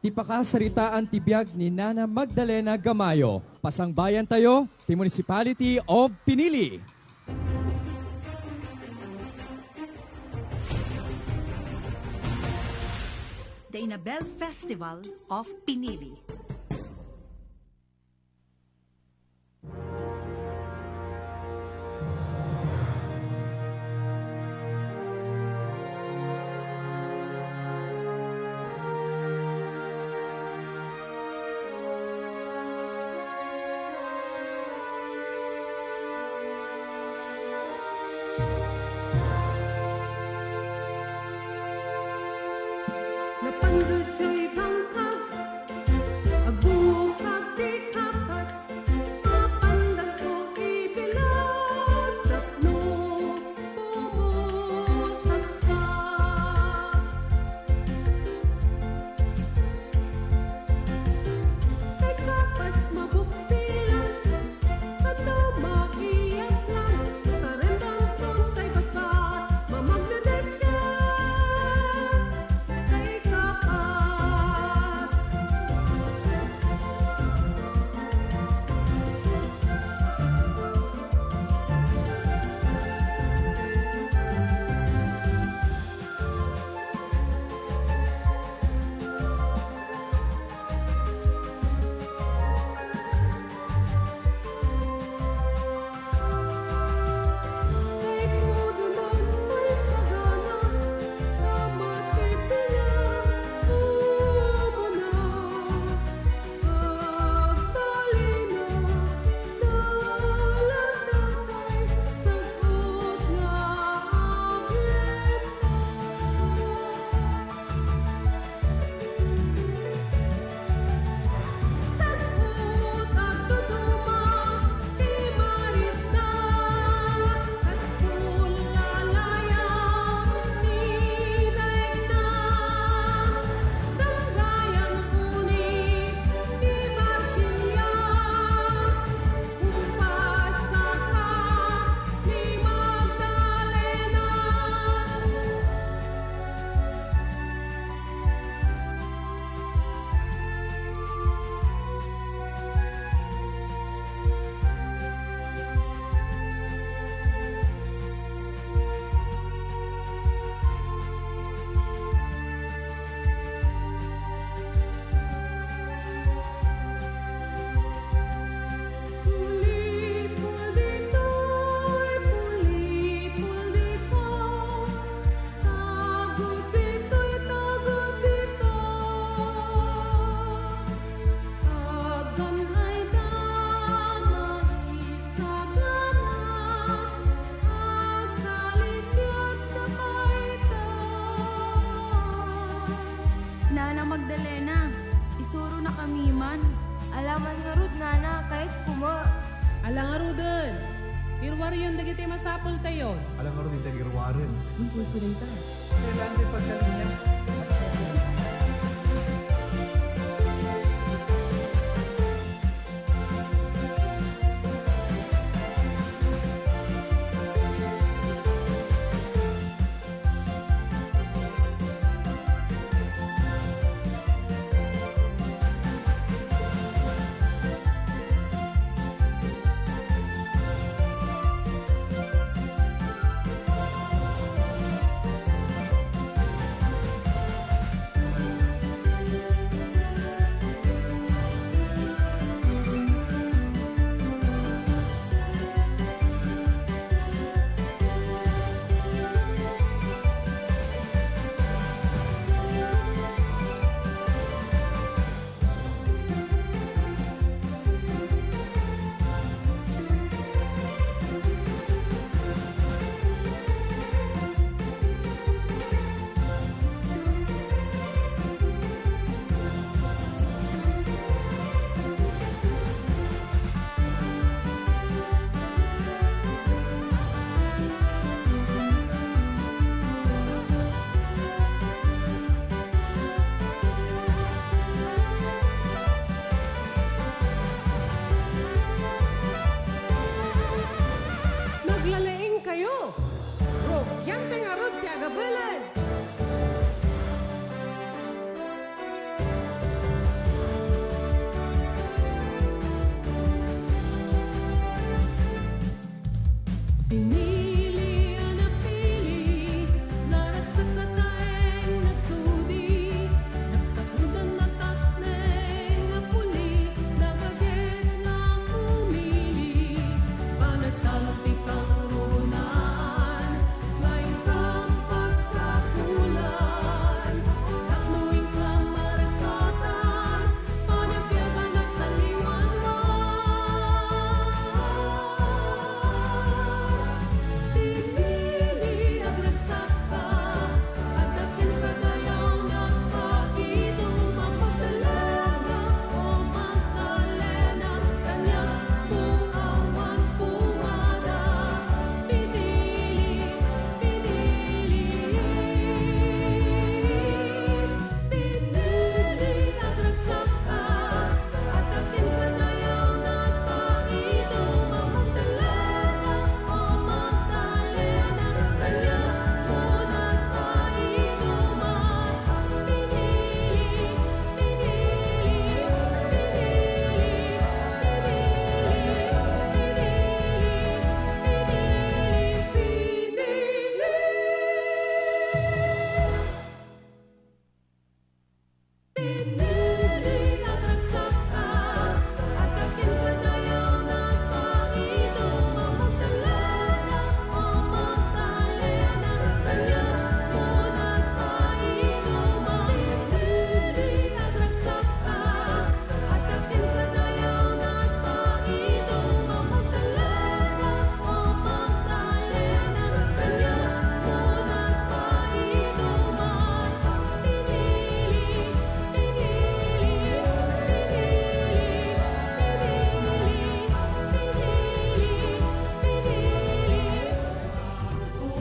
Tipakasaritaan tibiyag ni Nana Magdalena Gamayo. Pasangbayan tayo, the Municipality of Pinili. The Inabel Festival of Pinili. Napanggod siya'y bangkag, agbuhag di kapas, mapandag ko ibilad, tapno pumusagsak. Kay kapas mabuksilan, at maiyak lang, sa rendang frontay bagat, mamagdadag ka. Kay kapas kay pudulan may sagana, kamatay pila, umuna, agtalino, dalagdatay, sagot nga agleta. Sagot at tutuma, di marista, kaskul lalaya, di daig na. Danggayan unik, di markilya, umpasaka, di Magdalena. Pulipul dito'y pulipul dito, tagot dito'y tagot dito. Agan ay damay sagana, agkalikyas na paita. Nana Magdalena, isuro na kami man. Alaman nga rod, Nana, kahit kuma. Alang nga rodon. Irwariyon dagiti masapol tayo. Alang nga rin yung tagirwarin. Kailangan din pagkalinya.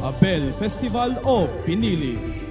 Abel Festival of Pinili.